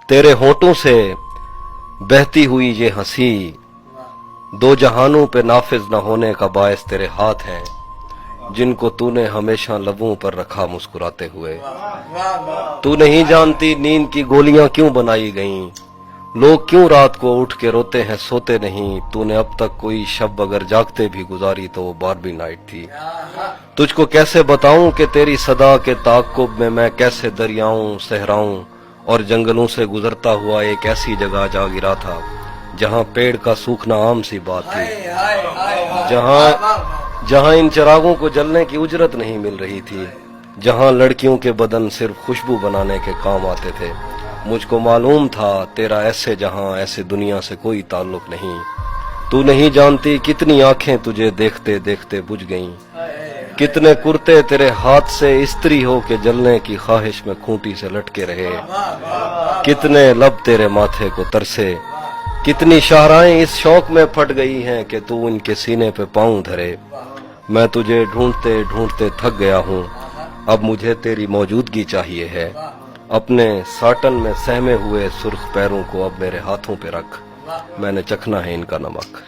तेरे होठों से बहती हुई ये हंसी दो जहानों पे नाफिज न होने का बायस तेरे हाथ हैं, जिनको तूने हमेशा लबों पर रखा मुस्कुराते हुए। तू नहीं जानती नींद की गोलियां क्यों बनाई गईं, लोग क्यों रात को उठ के रोते हैं सोते नहीं। तूने अब तक कोई शब अगर जागते भी गुजारी तो वो बारबी नाइट थी। तुझको कैसे बताऊं कि तेरी सदा के ताक़ुब में मैं कैसे दरियाओं सहराओं और जंगलों से गुजरता हुआ एक ऐसी जगह जा गिरा था जहां पेड़ का सूखना आम सी बात थी, जहां इन चिरागों को जलने की उजरत नहीं मिल रही थी, जहां लड़कियों के बदन सिर्फ खुशबू बनाने के काम आते थे। मुझको मालूम था तेरा ऐसे जहां ऐसे दुनिया से कोई ताल्लुक नहीं। तू नहीं जानती कितनी आंखें तुझे देखते देखते बुझ गईं, कितने कुर्ते तेरे हाथ से इस्त्री हो के जलने की ख्वाहिश में खूंटी से लटके रहे, कितने लब तेरे माथे को तरसे, कितनी शाहराएं इस शौक में फट गई हैं कि तू इनके सीने पे पांव धरे। मैं तुझे ढूंढते ढूंढते थक गया हूँ, अब मुझे तेरी मौजूदगी चाहिए है। अपने साटन में सहमे हुए सुर्ख पैरों को अब मेरे हाथों पे रख, मैंने चखना है इनका नमक।